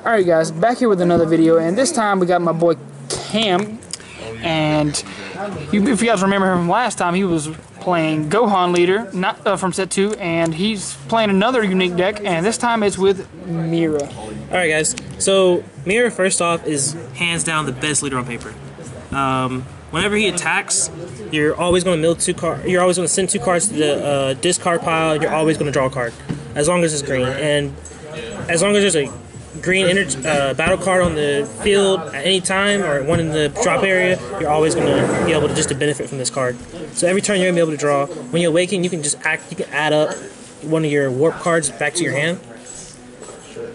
Alright guys, back here with another video, and this time we got my boy Cam, and if you guys remember him from last time, he was playing Gohan Leader, not from set 2, and he's playing another unique deck, and this time it's with Mira. Alright guys, so Mira, first off, is hands down the best leader on paper. Whenever he attacks, you're always going to mill 2 cards. You're always going to send 2 cards to the discard pile, and you're always going to draw a card, as long as it's green. And as long as there's a green battle card on the field at any time, or one in the drop area, you're always going to be able to benefit from this card. So every turn you're going to be able to draw. When you awaken, you can add up one of your warp cards back to your hand.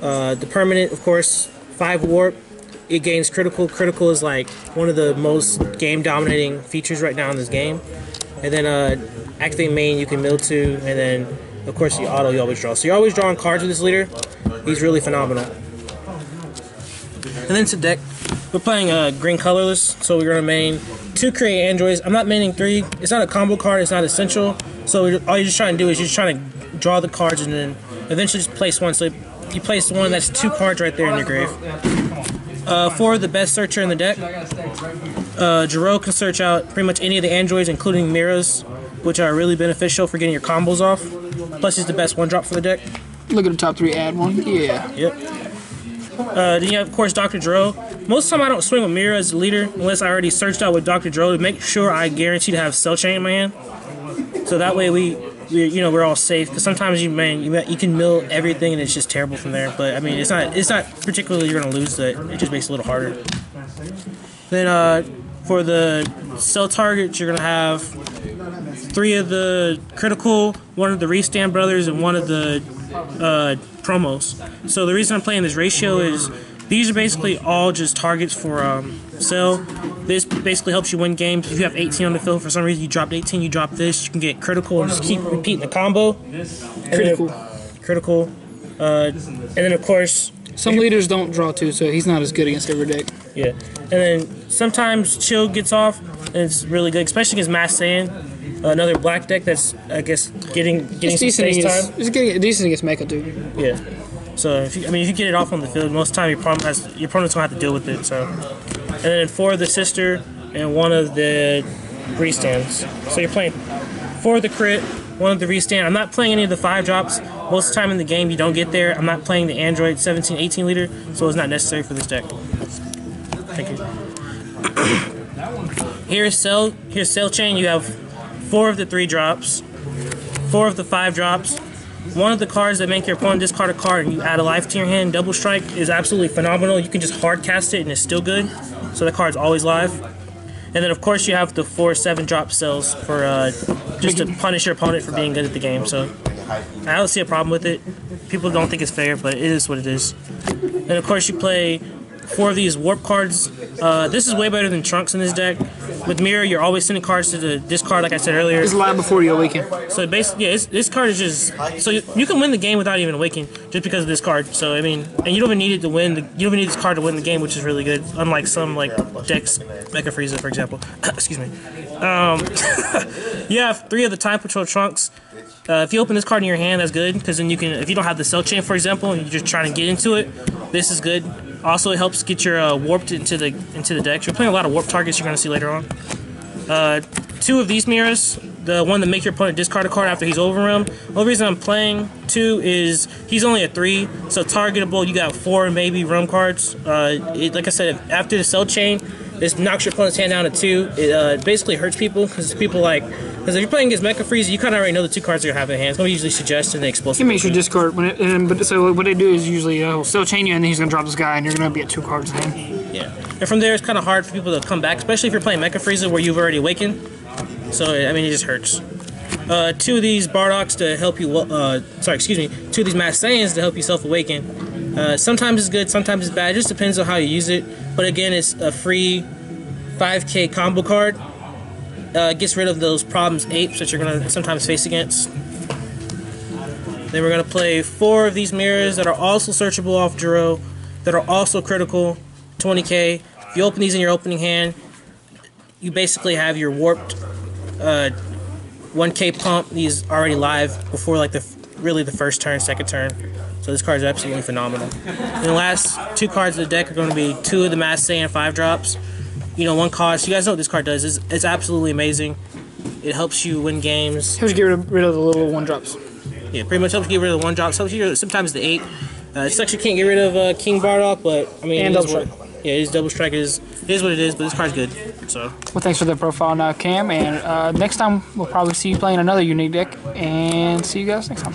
The permanent, of course, 5 warp. It gains critical. Critical is like one of the most game-dominating features right now in this game. And then activate main, you can mill 2, and then of course the auto you always draw. So you're always drawing cards with this leader. He's really phenomenal. And then to deck, we're playing green colorless, so we're gonna main 2 create androids. I'm not maining 3. It's not a combo card. It's not essential. So all you're just trying to do is you're just trying to draw the cards and then eventually just place one. So you place one, that's 2 cards right there in your grave. For the best searcher in the deck, Jiro can search out pretty much any of the androids, including Mira's, which are really beneficial for getting your combos off. Plus, he's the best 1-drop for the deck. Look at the top 3, add 1. Yeah. Yep. Then you have, of course, Dr. Jiro. Most of the time, I don't swing with Mira as the leader unless I already searched out with Dr. Jiro to make sure I guarantee to have Cell Chain in my hand. So that way we're all safe. Because sometimes you can mill everything and it's just terrible from there. But I mean, it's not particularly you're gonna lose that. It just makes it a little harder. Then for the cell targets, you're gonna have 3 of the critical, 1 of the Restand Brothers, and 1 of the promos. So the reason I'm playing this ratio is these are basically all just targets for cell. This basically helps you win games. If you have 18 on the field for some reason, you dropped 18, you drop this, you can get critical and just keep repeating the combo. Critical. And then of course, some leaders don't draw 2, so he's not as good against every deck. Yeah. And then sometimes Chill gets off, and it's really good, especially against Mass Saiyan. Another black deck that's, I guess, getting some face time. It's getting decent against Mecha too. Yeah. So if you get it off on the field, most of the time your opponent's gonna have to deal with it. So, and then 4 of the sister and 1 of the restands. So you're playing 4 of the crit, 1 of the restand. I'm not playing any of the 5 drops. Most of the time in the game you don't get there. I'm not playing the Android 17, 18 leader, so it's not necessary for this deck. Thank you. Here's Cell Chain. You have 4 of the 3 drops, 4 of the 5 drops. 1 of the cards that make your opponent discard a card and you add a life to your hand, Double Strike, is absolutely phenomenal. You can just hard cast it and it's still good, so the card's always live. And then of course you have the 4 7-drop cells for just to punish your opponent for being good at the game. So I don't see a problem with it. People don't think it's fair, but it is what it is. And of course you play 4 of these warp cards. This is way better than Trunks in this deck. With Mira, you're always sending cards to the discard, like I said earlier. It's live before you awaken. So basically, yeah, this card is just so you can win the game without even awakening just because of this card. So I mean, and you don't even need it to win. You don't even need this card to win the game, which is really good. Unlike some like decks, Mecha Frieza, for example. Excuse me. You have 3 of the Time Patrol Trunks. If you open this card in your hand, that's good because then you can. If you don't have the Cell Chain, for example, and you're just trying to get into it, this is good. Also, it helps get your warped into the deck. You're playing a lot of warp targets you're going to see later on. 2 of these Miras, the one that make your opponent discard a card after he's overwhelmed. The only reason I'm playing 2 is he's only a 3, so targetable. You got 4 maybe roam cards. Like I said, after the Cell Chain, this knocks your opponent's hand down to 2. It basically hurts people because if you're playing against Mecha Frieza, you kind of already know the 2 cards you're gonna have in hand. It's gonna usually suggest and the explosive. He makes your discard but so what they do is usually he'll Cell Chain you and then he's gonna drop this guy and you're gonna be at 2 cards in hand. Yeah, and from there it's kind of hard for people to come back, especially if you're playing Mecha Frieza where you've already awakened. So I mean, it just hurts. 2 of these Bardoks to help you. 2 of these Mass Saiyans to help you self-awaken. Sometimes it's good, sometimes it's bad. It just depends on how you use it. But again, it's a free 5K combo card. Gets rid of those problems apes that you're gonna sometimes face against. Then we're gonna play 4 of these mirrors that are also searchable off Jiro, that are also critical, 20k. If you open these in your opening hand, you basically have your warped 1k pump. These already live before like the first turn, second turn. So So this card is absolutely phenomenal. And the last 2 cards of the deck are going to be 2 of the Mass Saiyan 5-drops. You know, 1 cost. You guys know what this card does. It's absolutely amazing. It helps you win games. Helps you get rid of the little 1-drops. Yeah, pretty much helps you get rid of the 1-drops. Helps you sometimes the 8. It sucks you can't get rid of King Bardock, but I mean, and double strike. Yeah, his double strike is what it is, but this card's good. So. Well, thanks for the profile now, Cam, and next time we'll probably see you playing another unique deck, and see you guys next time.